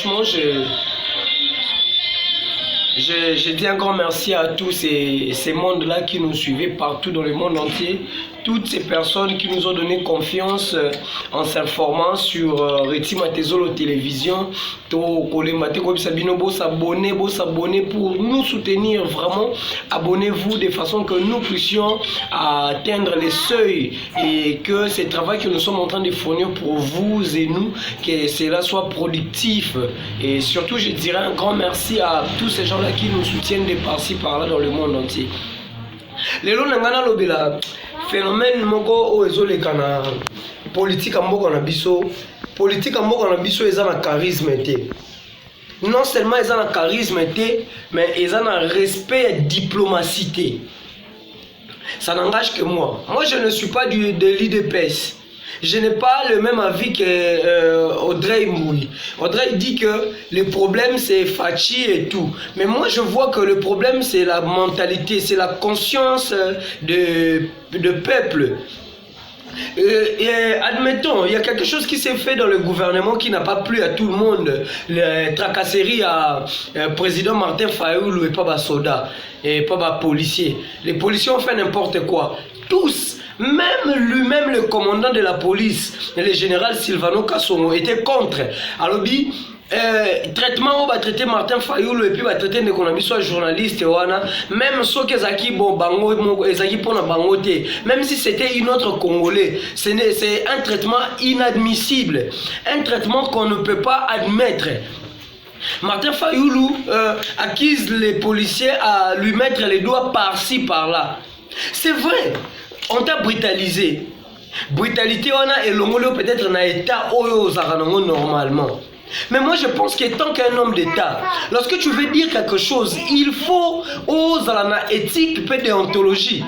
franchement, je dis un grand merci à tous ces mondes-là qui nous suivaient partout dans le monde entier. Toutes ces personnes qui nous ont donné confiance en s'informant sur Retima Tezolo Télévision. S'abonner pour nous soutenir vraiment. Abonnez-vous de façon que nous puissions atteindre les seuils et que ce travail que nous sommes en train de fournir pour vous et nous, que cela soit productif. Et surtout, je dirais un grand merci à tous ces gens-là qui nous soutiennent de par-ci par-là dans le monde entier. Les lois n'engana lobela phénomène moko o ezoleka na politique moko na biso eza na charisme té. Non seulement eza na charisme té, mais eza na respect et diplomatie. Ça n'engage que moi. Moi je ne suis pas de l'IDPS. Je n'ai pas le même avis que Audrey Moui. Audrey dit que le problème c'est Fachi et tout. Mais moi je vois que le problème c'est la mentalité, c'est la conscience de peuple. Admettons, il y a quelque chose qui s'est fait dans le gouvernement qui n'a pas plu à tout le monde. Les tracasseries à président Martin Fayoulou et pas Soda et pas policier. Les policiers ont fait n'importe quoi. Tous. Même lui-même, le commandant de la police, le général Silvano Kassomo, était contre. Alors, traitement, on va traiter Martin Fayoulou et puis on va traiter l'économie, soit journaliste, même ceux qui ont même si c'était une autre Congolais, c'est un traitement inadmissible, un traitement qu'on ne peut pas admettre. Martin Fayoulou accuse les policiers à lui mettre les doigts par-ci, par-là. C'est vrai. On t'a brutalisé. Brutalité, on a élongolé peut-être dans l'état normalement. Mais moi je pense que tant qu'un homme d'État, lorsque tu veux dire quelque chose, il faut aux éthique et déontologie.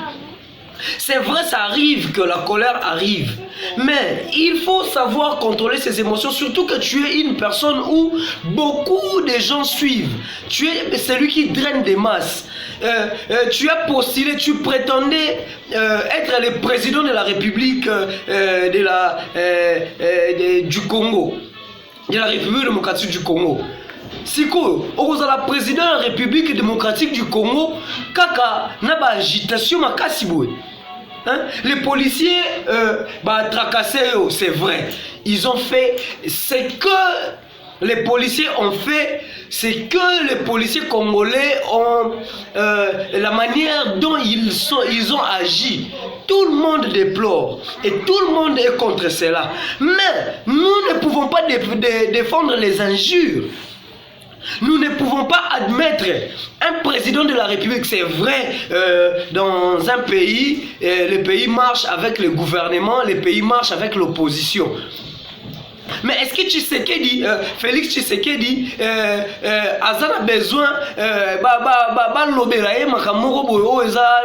C'est vrai, ça arrive que la colère arrive, mais il faut savoir contrôler ses émotions, surtout que tu es une personne où beaucoup de gens suivent. Tu es celui qui draine des masses. Tu as postulé, tu prétendais être le président de la République du Congo, de la République démocratique du Congo. Siko, au président de la République démocratique du Congo, kaka naba agitation makasiboué. Les policiers tracassés, c'est vrai. Ils ont fait ce que les policiers ont fait, c'est que les policiers congolais ont la manière dont ils ont agi. Tout le monde déplore et tout le monde est contre cela. Mais nous ne pouvons pas défendre les injures. Nous ne pouvons pas admettre un président de la République. C'est vrai, dans un pays, le pays marche avec le gouvernement, le pays marche avec l'opposition. Mais est-ce que Tshisekedi, Félix Tshisekedi, a besoin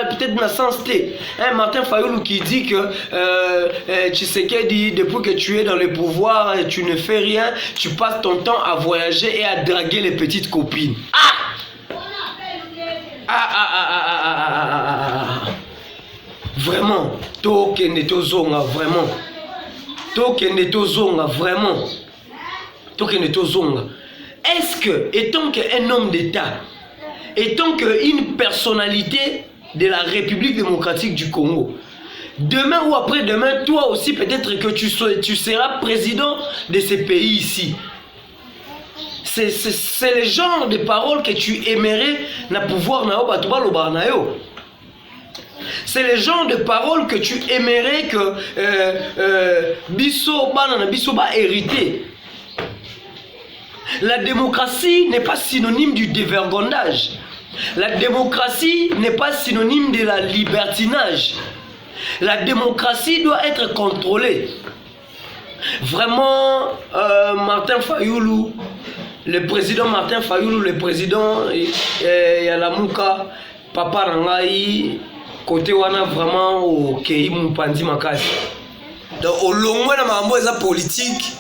peut-être dans le sens T. Martin Fayoulou qui dit que Tshisekedi, depuis que tu es dans le pouvoir, tu ne fais rien, tu passes ton temps à voyager et à draguer les petites copines. Vraiment, Tokende Tozonga, vraiment. Tokende Tozonga, vraiment. Tokende Tozonga. Est-ce que, étant qu'un homme d'État, étant qu'une personnalité de la République démocratique du Congo, demain ou après-demain, toi aussi peut-être que tu seras président de ces pays ici. C'est le genre de paroles que tu aimerais na pouvoir na obatuba lobarnayo. C'est le genre de paroles que tu aimerais que biso ba hérité. La démocratie n'est pas synonyme du dévergondage. La démocratie n'est pas synonyme de la libertinage. La démocratie doit être contrôlée. Vraiment, Martin Fayoulou, le président Martin Fayoulou, le président Yalamouka, Papa Rangaï, côté wana vraiment au Kei Mupandi Makasi. Donc au long de ma politique,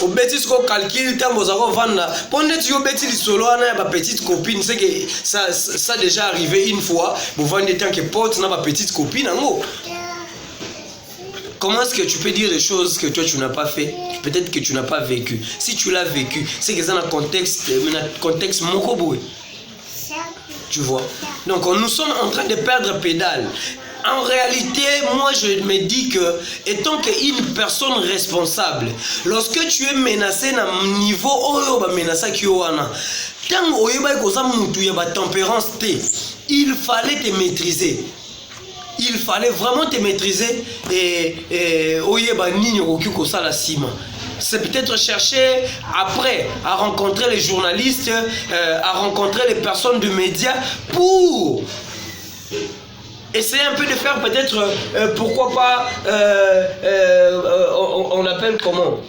au bêtise qu'on calcule, tant que vous vendre, pendant que tu bêtise solo na ma petite copine, c'est que ça déjà arrivé une fois, vous vendez tant que pote na ma petite copine en gros. Comment est-ce que tu peux dire des choses que toi tu n'as pas fait? Peut-être que tu n'as pas vécu. Si tu l'as vécu, c'est que c'est dans un contexte mokoboué. Tu vois? Donc nous sommes en train de perdre pédale. En réalité, moi je me dis que, étant qu'une personne responsable, lorsque tu es menacé à un niveau où tu es menacé, tant que tu as une tempérance, il fallait te maîtriser. Il fallait vraiment te maîtriser et c'est peut-être chercher après à rencontrer les journalistes, à rencontrer les personnes de médias pour essayer un peu de faire peut-être, pourquoi pas, on appelle comment,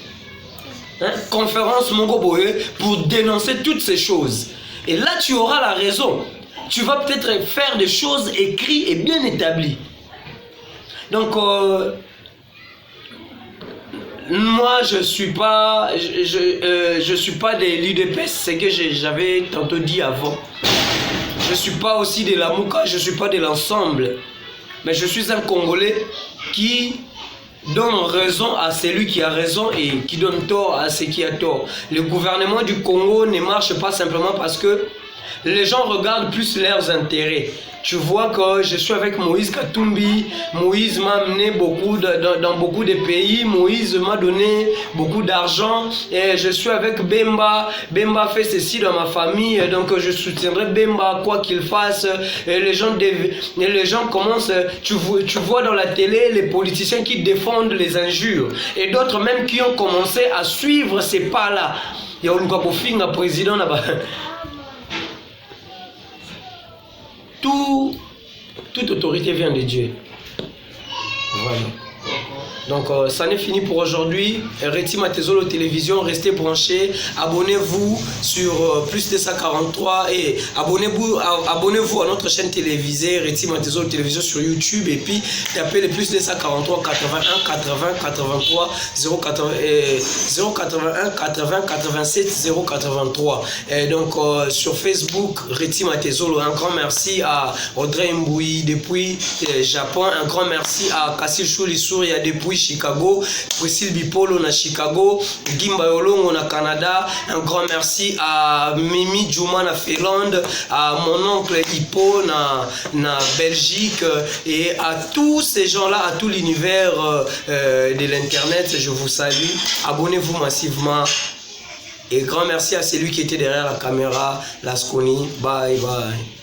hein? Conférence Mongoboé pour dénoncer toutes ces choses. Et là tu auras la raison. Tu vas peut-être faire des choses écrites et bien établies. Donc, moi, je suis pas de l'UDPS, c'est que j'avais tantôt dit avant. Je suis pas aussi de la Mouka, je suis pas de l'ensemble. Mais je suis un Congolais qui donne raison à celui qui a raison et qui donne tort à celui qui a tort. Le gouvernement du Congo ne marche pas simplement parce que les gens regardent plus leurs intérêts. Tu vois que je suis avec Moïse Katumbi. Moïse m'a amené beaucoup dans beaucoup de pays. Moïse m'a donné beaucoup d'argent. Et je suis avec Bemba. Bemba fait ceci dans ma famille. Donc je soutiendrai Bemba quoi qu'il fasse. Et les gens commencent. Tu vois dans la télé les politiciens qui défendent les injures. Et d'autres même qui ont commencé à suivre ces pas-là. Il y a un président là-bas. Toute autorité vient de Dieu. Voilà. Donc, ça n'est fini pour aujourd'hui. Reti Matezolo Télévision, restez branchés. Abonnez-vous sur Plus 243 et abonnez-vous à notre chaîne télévisée Reti Matezolo Télévision sur YouTube. Et puis, tapez le Plus 243 81 80 83 081 80 87 083. Et donc, sur Facebook, Reti Matezolo, un grand merci à Audrey Mboui depuis Japon. Un grand merci à Kassil Choulisouria depuis Chicago, Priscille Bipolo na Chicago, Gimba Yolongo na Canada. Un grand merci à Mimi Djouma na Finlande, à mon oncle Hippo na Belgique et à tous ces gens-là, à tout l'univers de l'internet. Je vous salue. Abonnez-vous massivement. Et grand merci à celui qui était derrière la caméra, Lasconi. Bye bye.